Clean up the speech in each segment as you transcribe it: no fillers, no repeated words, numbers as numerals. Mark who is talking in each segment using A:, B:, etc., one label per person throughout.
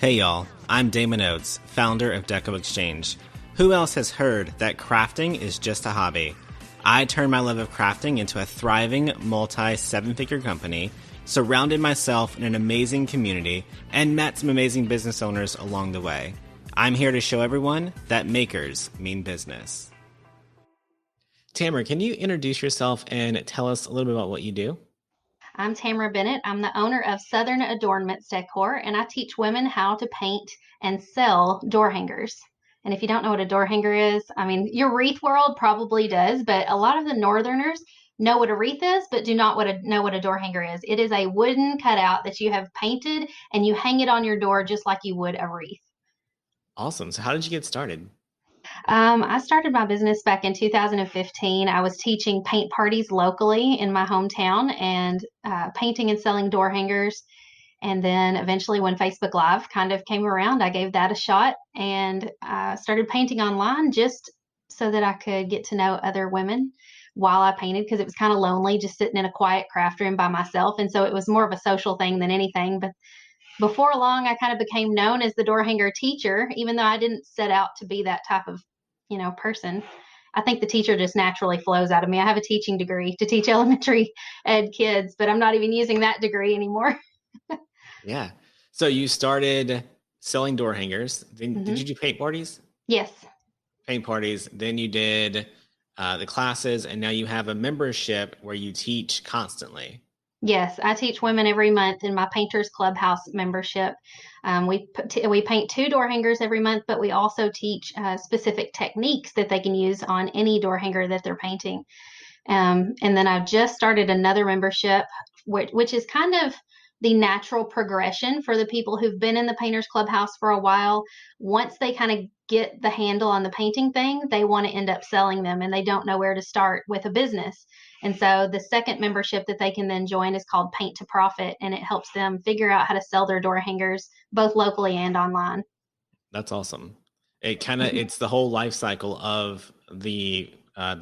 A: Hey y'all, I'm Damon Oates, founder of Deco Exchange. Who else has heard that crafting is just a hobby? I turned my love of crafting into a thriving multi-seven-figure company, surrounded myself in an amazing community, and met some amazing business owners along the way. I'm here to show everyone that makers mean business. Tamara, can you introduce yourself and tell us a little bit about what you do?
B: I'm Tamara Bennett. I'm the owner of A-door-nments Decor, and I teach women how to paint and sell door hangers. And if you don't know what a door hanger is, I mean, your wreath world probably does, but a lot of the Northerners know what a wreath is, but do not know what a door hanger is. It is a wooden cutout that you have painted and you hang it on your door just like you would a wreath.
A: Awesome. So how did you get started?
B: I started my business back in 2015. I was teaching paint parties locally in my hometown and painting and selling door hangers. And then eventually, when Facebook Live kind of came around, I gave that a shot and started painting online just so that I could get to know other women while I painted because it was kind of lonely just sitting in a quiet craft room by myself. And so it was more of a social thing than anything. But before long, I kind of became known as the door hanger teacher, even though I didn't set out to be that type of, person. I think the teacher just naturally flows out of me. I have a teaching degree to teach elementary ed kids, but I'm not even using that degree anymore.
A: Yeah. So you started selling door hangers. Then did
B: Hmm.
A: you do paint parties?
B: Yes.
A: Paint parties. Then you did the classes, and now you have a membership where you teach constantly.
B: Yes, I teach women every month in my Painters Clubhouse membership. We paint two door hangers every month, but we also teach specific techniques that they can use on any door hanger that they're painting. And then I've just started another membership, which is kind of the natural progression for the people who've been in the Painters Clubhouse for a while. Once they kind of get the handle on the painting thing, they want to end up selling them and they don't know where to start with a business. And so the second membership that they can then join is called Paint to Profit, and it helps them figure out how to sell their door hangers both locally and online.
A: That's awesome. It's the whole life cycle of the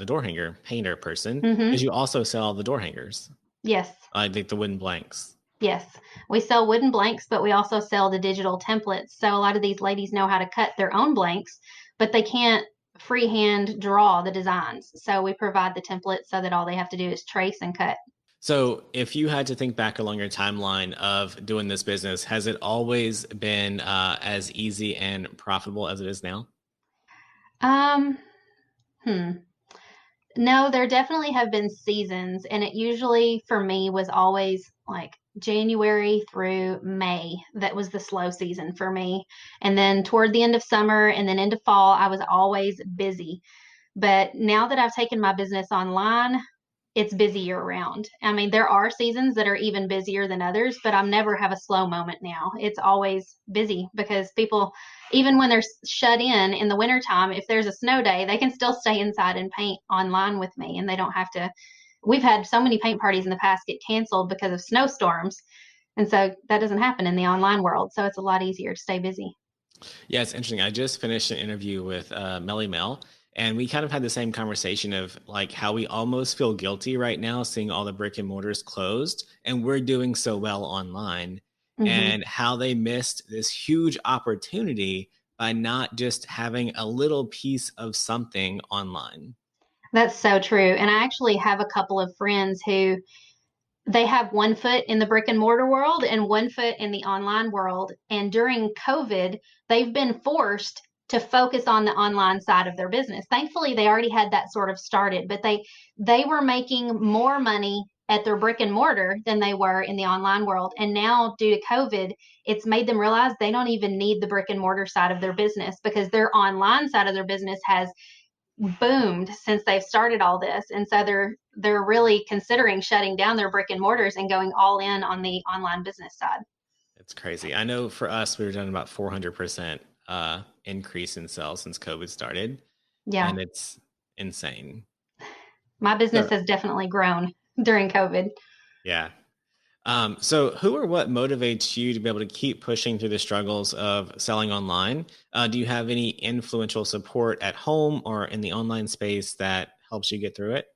A: door hanger painter person, because
B: Mm-hmm.
A: you also sell the door hangers,
B: Yes.
A: like the wooden blanks.
B: Yes, we sell wooden blanks, but we also sell the digital templates. So a lot of these ladies know how to cut their own blanks, but they can't freehand draw the designs. So we provide the templates so that all they have to do is trace and cut.
A: So if you had to think back along your timeline of doing this business, has it always been as easy and profitable as it is now?
B: Um, hmm. No, there definitely have been seasons, and it usually for me was always like January through May. That was the slow season for me. And then toward the end of summer and then into fall, I was always busy. But now that I've taken my business online, it's busy year round. I mean, there are seasons that are even busier than others, but I never have a slow moment now. It's always busy because people, even when they're shut in the wintertime, if there's a snow day, they can still stay inside and paint online with me and they don't have to. We've had so many paint parties in the past get canceled because of snowstorms. And so that doesn't happen in the online world. So it's a lot easier to stay busy.
A: Yeah, it's interesting. I just finished an interview with Melly Mel, and we kind of had the same conversation of like how we almost feel guilty right now seeing all the brick and mortars closed, and we're doing so well online,
B: Hmm.
A: and how they missed this huge opportunity by not just having a little piece of something online.
B: That's so true. And I actually have a couple of friends who they have one foot in the brick and mortar world and one foot in the online world. And during COVID, they've been forced to focus on the online side of their business. Thankfully, they already had that sort of started, but they were making more money at their brick and mortar than they were in the online world. And now due to COVID, it's made them realize they don't even need the brick and mortar side of their business because their online side of their business has boomed since they've started all this, and so they're really considering shutting down their brick and mortars and going all in on the online business side.
A: It's crazy. I know for us, we were done about 400% increase in sales since COVID started,
B: Yeah,
A: and it's insane.
B: my business
A: So,
B: has definitely grown during COVID.
A: yeah. So who or what motivates you to be able to keep pushing through the struggles of selling online? Do you have any influential support at home or in the online space that helps you get through it?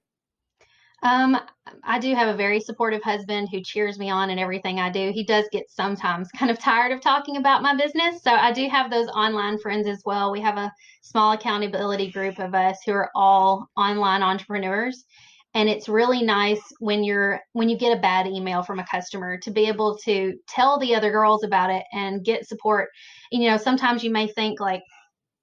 B: Um, I do have a very supportive husband who cheers me on in everything I do. He does get sometimes kind of tired of talking about my business. So I do have those online friends as well. We have a small accountability group of us who are all online entrepreneurs. And it's really nice when you get a bad email from a customer to be able to tell the other girls about it and get support. Sometimes you may think like,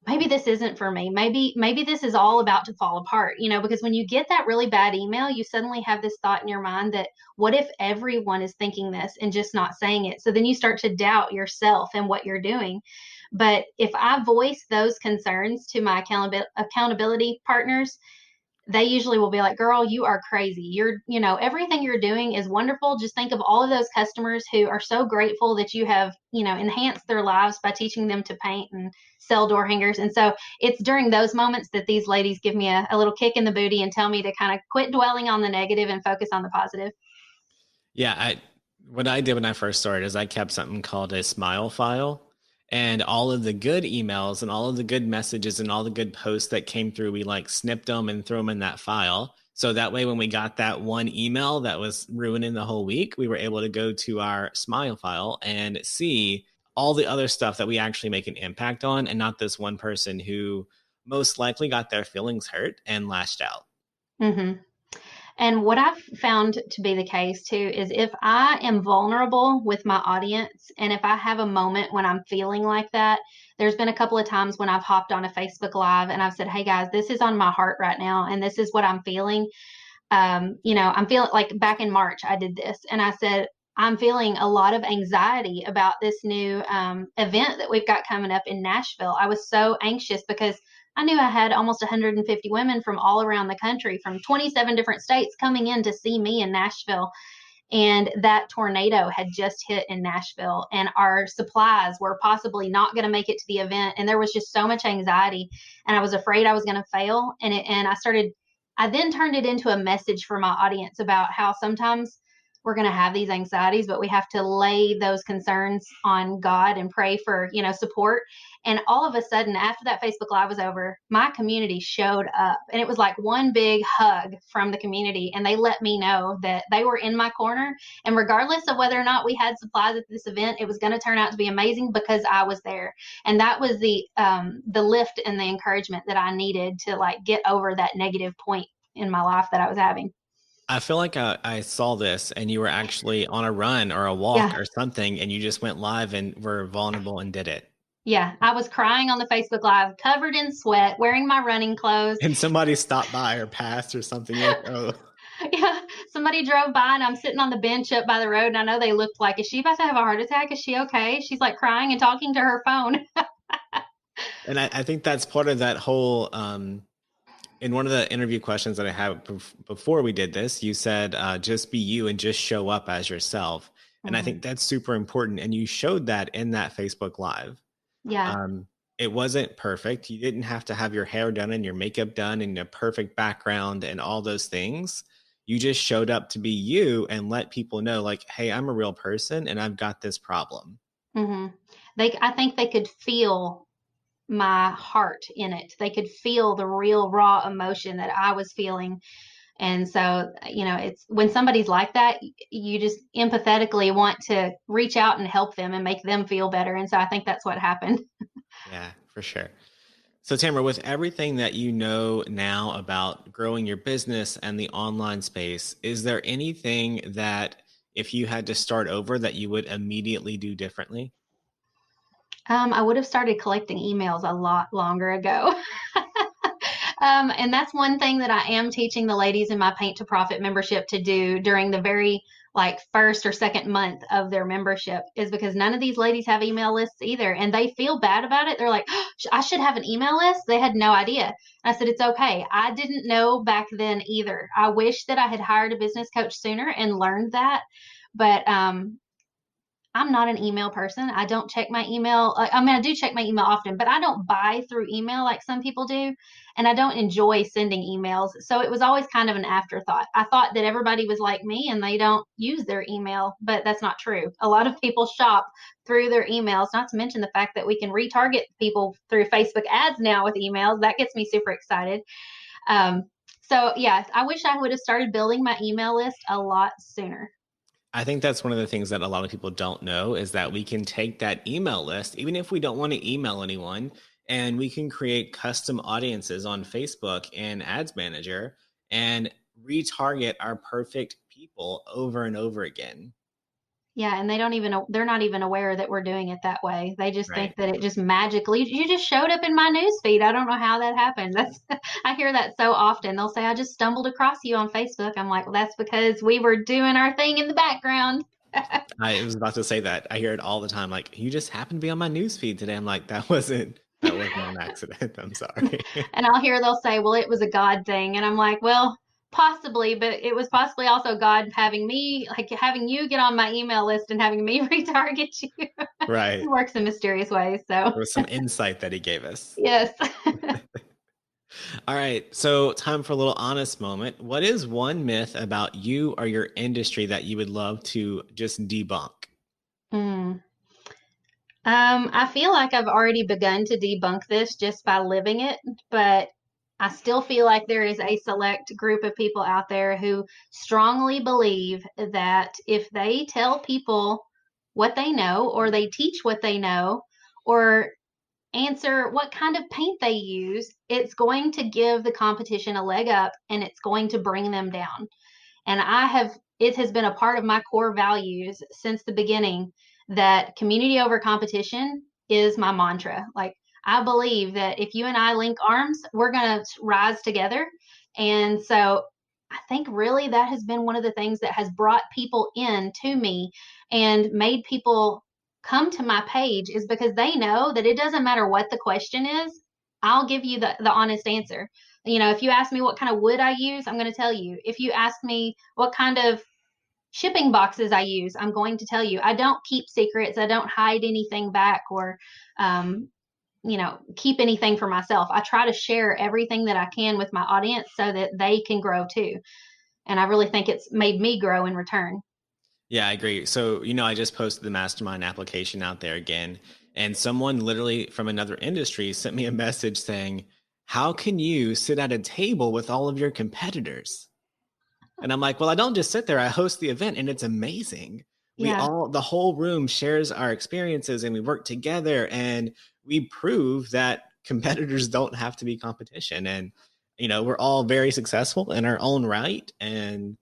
B: maybe this isn't for me. Maybe this is all about to fall apart, because when you get that really bad email, you suddenly have this thought in your mind that what if everyone is thinking this and just not saying it? So then you start to doubt yourself and what you're doing. But if I voice those concerns to my accountability partners, they usually will be like, girl, you are crazy. Everything you're doing is wonderful. Just think of all of those customers who are so grateful that you have, enhanced their lives by teaching them to paint and sell door hangers. And so it's during those moments that these ladies give me a little kick in the booty and tell me to kind of quit dwelling on the negative and focus on the positive.
A: Yeah, what I did when I first started is I kept something called a smile file. And all of the good emails and all of the good messages and all the good posts that came through, we like snipped them and threw them in that file. So that way, when we got that one email that was ruining the whole week, we were able to go to our smile file and see all the other stuff that we actually make an impact on, and not this one person who most likely got their feelings hurt and lashed out.
B: Mm-hmm. And what I've found to be the case too is if I am vulnerable with my audience and if I have a moment when I'm feeling like that, there's been a couple of times when I've hopped on a Facebook Live and I've said, hey guys, this is on my heart right now and this is what I'm feeling. I'm feeling like back in March, I did this and I said, I'm feeling a lot of anxiety about this new event that we've got coming up in Nashville. I was so anxious because I knew I had almost 150 women from all around the country, from 27 different states, coming in to see me in Nashville. And that tornado had just hit in Nashville, and our supplies were possibly not going to make it to the event. And there was just so much anxiety, and I was afraid I was going to fail. I then turned it into a message for my audience about how sometimes we're going to have these anxieties, but we have to lay those concerns on God and pray for, support. And all of a sudden, after that Facebook Live was over, my community showed up and it was like one big hug from the community. And they let me know that they were in my corner. And regardless of whether or not we had supplies at this event, it was going to turn out to be amazing because I was there. And that was the lift and the encouragement that I needed to like get over that negative point in my life that I was having.
A: I feel like I saw this and you were actually on a run or a walk
B: Yeah.
A: or something, and you just went live and were vulnerable and did it.
B: Yeah, I was crying on the Facebook Live, covered in sweat, wearing my running clothes.
A: And somebody stopped by or passed or something. You're like, oh.
B: Yeah, somebody drove by and I'm sitting on the bench up by the road and I know they looked like, is she about to have a heart attack? Is she okay? She's like crying and talking to her phone.
A: And I think that's part of that whole. In one of the interview questions that I had before we did this, you said, just be you and just show up as yourself. And I
B: Mm-hmm.
A: think that's super important. And you showed that in that Facebook Live.
B: Yeah.
A: Um, it wasn't perfect. You didn't have to have your hair done and your makeup done and a perfect background and all those things. You just showed up to be you and let people know, like, hey, I'm a real person and I've got this problem.
B: Mm-hmm. I think they could feel my heart in it. They could feel the real raw emotion that I was feeling. And so, it's when somebody's like that, you just empathetically want to reach out and help them and make them feel better. And so I think that's what happened.
A: Yeah, for sure. So, Tamara, with everything that you know now about growing your business and the online space, is there anything that if you had to start over that you would immediately do differently?
B: I would have started collecting emails a lot longer ago. And that's one thing that I am teaching the ladies in my Paint to Profit membership to do during the very like first or second month of their membership is because none of these ladies have email lists either. And they feel bad about it. They're like, oh, I should have an email list. They had no idea. I said, it's okay. I didn't know back then either. I wish that I had hired a business coach sooner and learned that. But I'm not an email person. I don't check my email. I mean, I do check my email often, but I don't buy through email like some people do. And I don't enjoy sending emails. So it was always kind of an afterthought. I thought that everybody was like me and they don't use their email, but that's not true. A lot of people shop through their emails, not to mention the fact that we can retarget people through Facebook ads now with emails. That gets me super excited. Um, So yes, I wish I would have started building my email list a lot sooner.
A: I think that's one of the things that a lot of people don't know is that we can take that email list, even if we don't want to email anyone, and we can create custom audiences on Facebook and Ads Manager and retarget our perfect people over and over again.
B: Yeah, and they're not even aware that we're doing it that way. They just think
A: Right.
B: that it just magically you just showed up in my news feed. I don't know how that happened. That's I hear that so often. They'll say I just stumbled across you on Facebook. I'm like, well, that's because we were doing our thing in the background.
A: I was about to say that. I hear it all the time. Like, you just happened to be on my news feed today. I'm like, that wasn't an accident. I'm sorry.
B: And I'll hear they'll say, well, it was a God thing. And I'm like, well, possibly, but it was possibly also God having me, like having you get on my email list and having me retarget you. It
A: Right.
B: works in mysterious ways. So,
A: There was some insight that he gave us.
B: yes.
A: All right. So, time for a little honest moment. What is one myth about you or your industry that you would love to just debunk?
B: Mm. I feel like I've already begun to debunk this just by living it, but I still feel like there is a select group of people out there who strongly believe that if they tell people what they know, or they teach what they know, or answer what kind of paint they use, it's going to give the competition a leg up and it's going to bring them down. And it has been a part of my core values since the beginning that community over competition is my mantra. Like, I believe that if you and I link arms, we're going to rise together. And so I think really that has been one of the things that has brought people in to me and made people come to my page, is because they know that it doesn't matter what the question is, I'll give you the honest answer. If you ask me what kind of wood I use, I'm going to tell you. If you ask me what kind of shipping boxes I use, I'm going to tell you. I don't keep secrets. I don't hide anything back, or, um, keep anything for myself. I try to share everything that I can with my audience so that they can grow too. And I really think it's made me grow in return.
A: Yeah, I agree. So, I just posted the mastermind application out there again, and someone literally from another industry sent me a message saying, how can you sit at a table with all of your competitors? And I'm like, well, I don't just sit there. I host the event and it's amazing.
B: Yeah.
A: The whole room shares our experiences and we work together and we prove that competitors don't have to be competition. And, we're all very successful in our own right and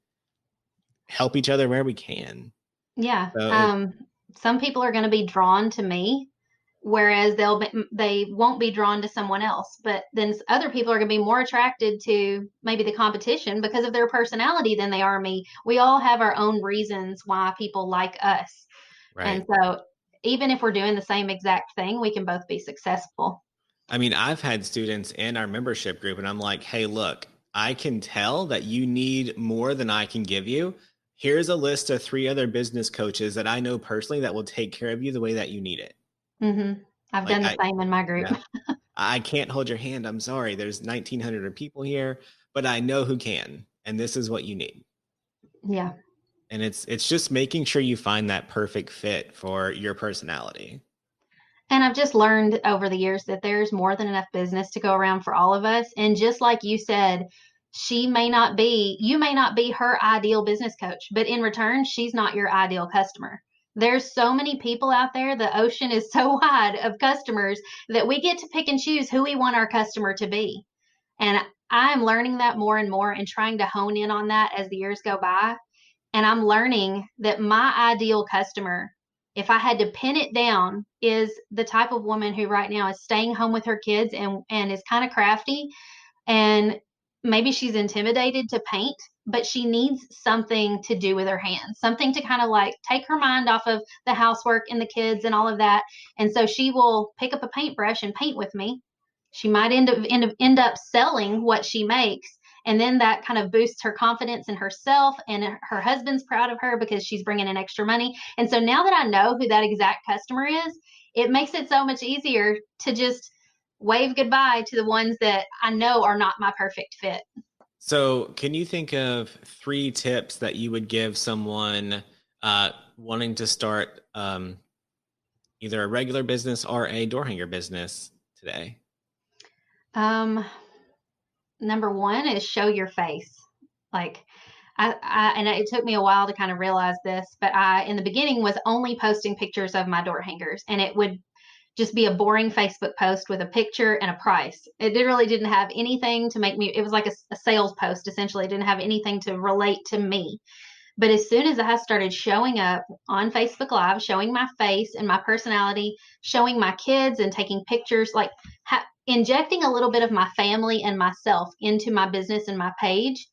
A: help each other where we can.
B: Yeah.
A: So it,
B: Some people are going to be drawn to me, whereas they won't be drawn to someone else. But then other people are going to be more attracted to maybe the competition because of their personality than they are me. We all have our own reasons why people like us. And
A: right.
B: so even if we're doing the same exact thing, we can both be successful.
A: I mean, I've had students in our membership group, and I'm like, hey, look, I can tell that you need more than I can give you. Here's a list of 3 other business coaches that I know personally that will take care of you the way that you need it.
B: I've
A: Like,
B: done the same in my group.
A: yeah, I can't hold your hand. I'm sorry. There's 1,900 people here, but I know who can, and this is what you need.
B: Yeah.
A: And it's just making sure you find that perfect fit for your personality.
B: And I've just learned over the years that there's more than enough business to go around for all of us. And just like you said, you may not be her ideal business coach, but in return, she's not your ideal customer. There's so many people out there. The ocean is so wide of customers that we get to pick and choose who we want our customer to be. And I'm learning that more and more and trying to hone in on that as the years go by. And I'm learning that my ideal customer, if I had to pin it down, is the type of woman who right now is staying home with her kids and is kind of crafty, and maybe she's intimidated to paint, but she needs something to do with her hands, something to kind of like take her mind off of the housework and the kids and all of that. And so she will pick up a paintbrush and paint with me. She might end up selling what she makes, and then that kind of boosts her confidence in herself, and her husband's proud of her because she's bringing in extra money. And so now that I know who that exact customer is, it makes it so much easier to just wave goodbye to the ones that I know are not my perfect fit.
A: So, can you think of 3 tips that you would give someone wanting to start either a regular business or a door hanger business today?
B: Um, number one is show your face. Like and it took me a while to kind of realize this, but I, in the beginning, was only posting pictures of my door hangers, and it would just be a boring Facebook post with a picture and a price. It really didn't have anything to make me, it was like a sales post, essentially. It didn't have anything to relate to me. But as soon as I started showing up on Facebook Live, showing my face and my personality, showing my kids and taking pictures, like injecting a little bit of my family and myself into my business and my page,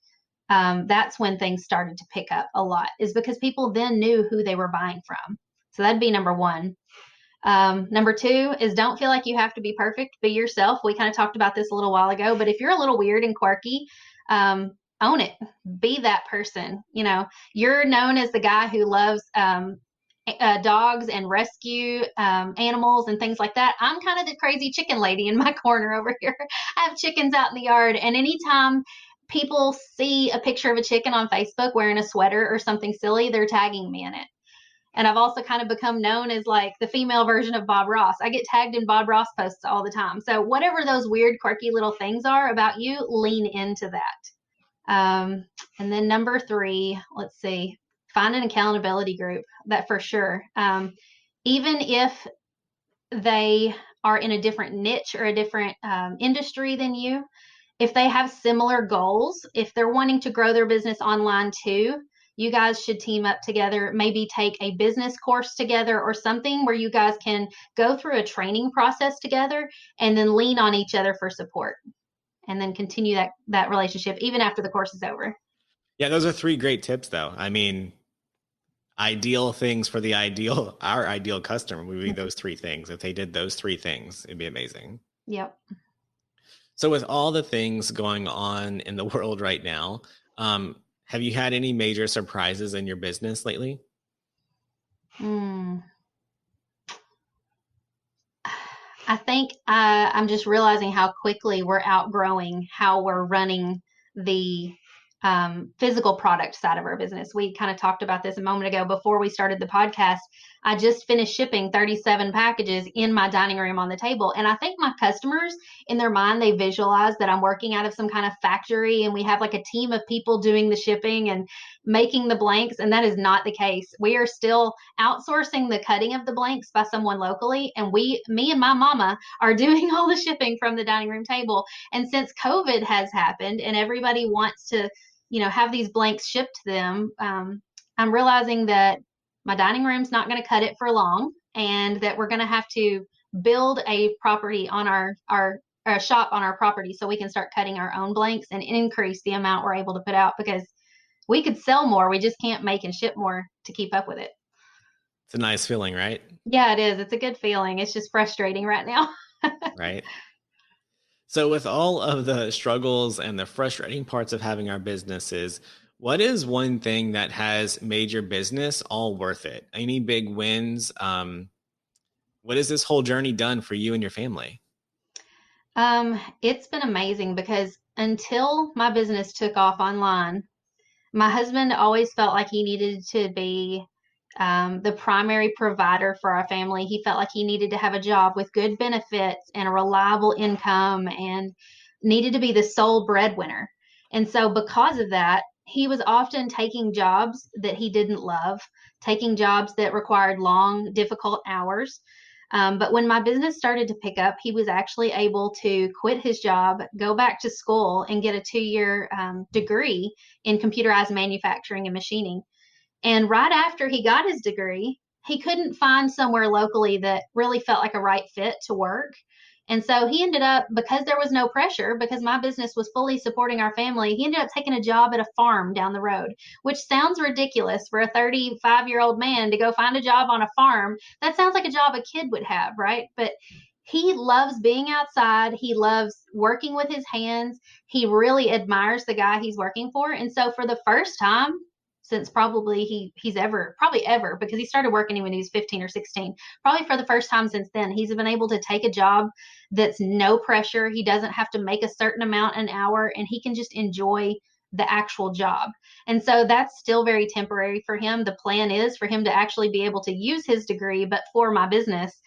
B: that's when things started to pick up a lot, is because people then knew who they were buying from. So that'd be number one. Number two is don't feel like you have to be perfect. Be yourself. We kind of talked about this a little while ago, but if you're a little weird and quirky, own it. Be that person. You know, you're known as the guy who loves dogs and rescue animals and things like that. I'm kind of the crazy chicken lady in my corner over here. I have chickens out in the yard, and anytime people see a picture of a chicken on Facebook wearing a sweater or something silly, they're tagging me in it. And I've also kind of become known as like the female version of Bob Ross. I get tagged in Bob Ross posts all the time. So whatever those weird, quirky little things are about you, lean into that. And then number three, let's see, find an accountability group. That for sure. Even if they are in a different niche or a different industry than you, if they have similar goals, if they're wanting to grow their business online too, you guys should team up together, maybe take a business course together or something where you guys can go through a training process together and then lean on each other for support and then continue that relationship even after the course is over.
A: Yeah, those are three great tips, though. I mean, ideal things for our ideal customer would be those three things. If they did those three things, it'd be amazing.
B: Yep.
A: So, with all the things going on in the world right now, have you had any major surprises in your business lately?
B: I think I'm just realizing how quickly we're outgrowing how we're running the physical product side of our business. We kind of talked about this a moment ago before we started the podcast. I just finished shipping 37 packages in my dining room on the table. And I think my customers, in their mind, they visualize that I'm working out of some kind of factory and we have like a team of people doing the shipping and making the blanks. And that is not the case. We are still outsourcing the cutting of the blanks by someone locally. And me and my mama are doing all the shipping from the dining room table. And since COVID has happened and everybody wants to, have these blanks shipped to them, I'm realizing that my dining room's not going to cut it for long, and that we're going to have to build a property on our shop on our property so we can start cutting our own blanks and increase the amount we're able to put out, because we could sell more. We just can't make and ship more to keep up with it.
A: It's a nice feeling, right?
B: Yeah, it is. It's a good feeling. It's just frustrating right now.
A: Right. So, with all of the struggles and the frustrating parts of having our businesses, what is one thing that has made your business all worth it? Any big wins? What has this whole journey done for you and your family?
B: It's been amazing because until my business took off online, my husband always felt like he needed to be the primary provider for our family. He felt like he needed to have a job with good benefits and a reliable income and needed to be the sole breadwinner. And so, because of that, he was often taking jobs that he didn't love, taking jobs that required long, difficult hours. But when my business started to pick up, he was actually able to quit his job, go back to school, and get a 2-year degree in computerized manufacturing and machining. And right after he got his degree, he couldn't find somewhere locally that really felt like a right fit to work. And so he ended up, because there was no pressure, because my business was fully supporting our family, he ended up taking a job at a farm down the road, which sounds ridiculous for a 35-year-old man to go find a job on a farm. That sounds like a job a kid would have, right? But he loves being outside. He loves working with his hands. He really admires the guy he's working for. And so for the first time since probably he's ever, because he started working when he was 15 or 16, probably for the first time since then, he's been able to take a job that's no pressure. He doesn't have to make a certain amount an hour, and he can just enjoy the actual job. And so that's still very temporary for him. The plan is for him to actually be able to use his degree, but for my business,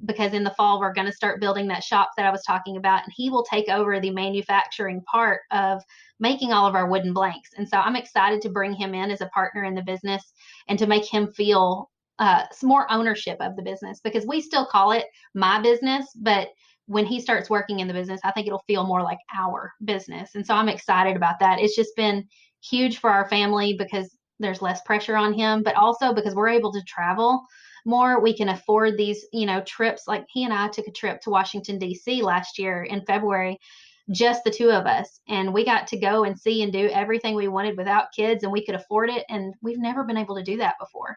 B: because in the fall, we're going to start building that shop that I was talking about, and he will take over the manufacturing part of making all of our wooden blanks. And so I'm excited to bring him in as a partner in the business and to make him feel some more ownership of the business, because we still call it my business, but when he starts working in the business, I think it'll feel more like our business. And so I'm excited about that. It's just been huge for our family because there's less pressure on him, but also because we're able to travel more. We can afford these, trips. Like he and I took a trip to Washington, D.C. last year in February, just the two of us. And we got to go and see and do everything we wanted without kids, and we could afford it. And we've never been able to do that before.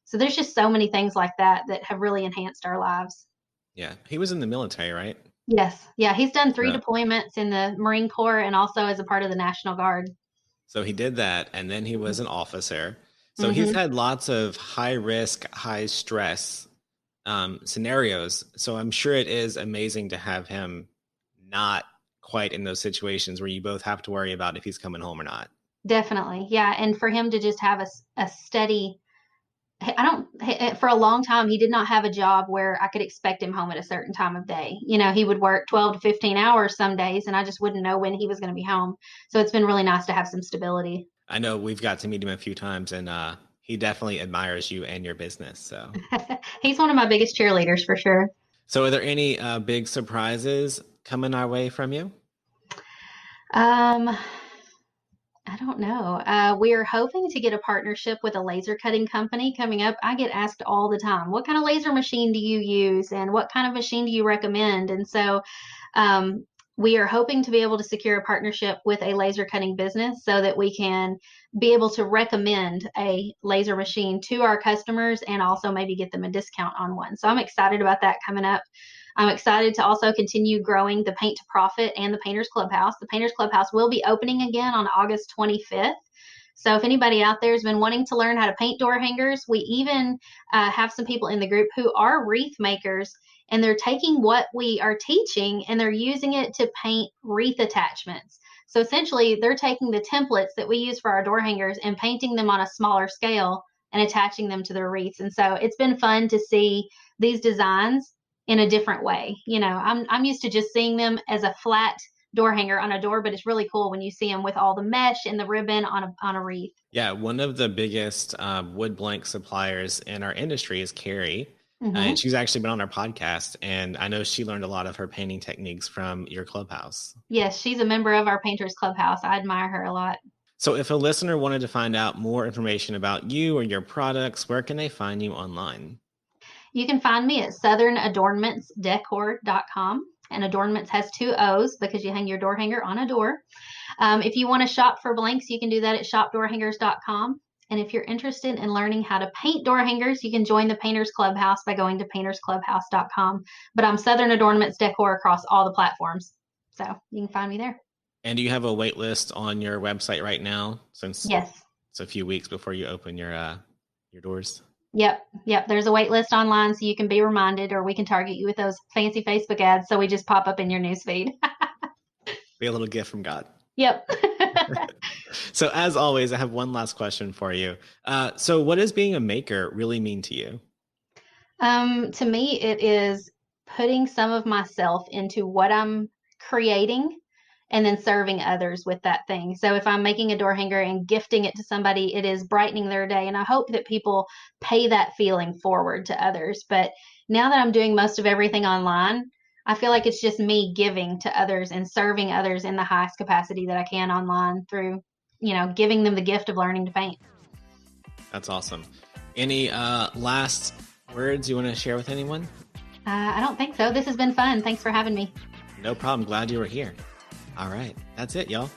B: So there's just so many things like that that have really enhanced our lives.
A: Yeah. He was in the military, right?
B: Yes. Yeah. He's done 3
A: Yeah.
B: deployments in the Marine Corps and also as a part of the National Guard.
A: So he did that, and then he was an officer. So he's
B: Mm-hmm.
A: had lots of high risk, high stress scenarios. So I'm sure it is amazing to have him not quite in those situations where you both have to worry about if he's coming home or not.
B: Definitely. Yeah. And for him to just have a steady, for a long time, he did not have a job where I could expect him home at a certain time of day. He would work 12 to 15 hours some days, and I just wouldn't know when he was going to be home. So it's been really nice to have some stability.
A: I know we've got to meet him a few times, and he definitely admires you and your business.
B: He's one of my biggest cheerleaders for sure.
A: So are there any big surprises coming our way from you?
B: Um, I don't know. We're hoping to get a partnership with a laser cutting company coming up. I get asked all the time, what kind of laser machine do you use? And what kind of machine do you recommend? And so um, we are hoping to be able to secure a partnership with a laser cutting business so that we can be able to recommend a laser machine to our customers and also maybe get them a discount on one. So I'm excited about that coming up. I'm excited to also continue growing the Paint to Profit and the Painters Clubhouse. The Painters Clubhouse will be opening again on August 25th. So if anybody out there has been wanting to learn how to paint door hangers, we even have some people in the group who are wreath makers, and they're taking what we are teaching and they're using it to paint wreath attachments. So essentially, they're taking the templates that we use for our door hangers and painting them on a smaller scale and attaching them to their wreaths. And so it's been fun to see these designs in a different way. I'm used to just seeing them as a flat door hanger on a door, but it's really cool when you see them with all the mesh and the ribbon on a wreath.
A: Yeah, one of the biggest wood blank suppliers in our industry is Carrie. And
B: Mm-hmm.
A: she's actually been on our podcast, and I know she learned a lot of her painting techniques from your clubhouse.
B: Yes, she's a member of our Painters Clubhouse. I admire her a lot.
A: So if a listener wanted to find out more information about you or your products, where can they find you online?
B: You can find me at southern-adornments-decor.com. And adornments has 2 O's because you hang your door hanger on a door. If you want to shop for blanks, you can do that at shopdoorhangers.com. And if you're interested in learning how to paint door hangers, you can join the Painters Clubhouse by going to paintersclubhouse.com. But I'm Southern Adornments Decor across all the platforms. So you can find me there.
A: And do you have a wait list on your website right now, since
B: Yes.
A: it's a few weeks before you open your doors?
B: Yep. There's a wait list online so you can be reminded, or we can target you with those fancy Facebook ads so we just pop up in your newsfeed.
A: Be a little gift from God.
B: Yep.
A: So as always, I have one last question for you. So what does being a maker really mean to you?
B: To me, it is putting some of myself into what I'm creating and then serving others with that thing. So if I'm making a door hanger and gifting it to somebody, it is brightening their day. And I hope that people pay that feeling forward to others. But now that I'm doing most of everything online, I feel like it's just me giving to others and serving others in the highest capacity that I can online through, giving them the gift of learning to paint.
A: That's awesome. Any last words you want to share with anyone?
B: I don't think so. This has been fun. Thanks for having me.
A: No problem. Glad you were here. All right. That's it, y'all.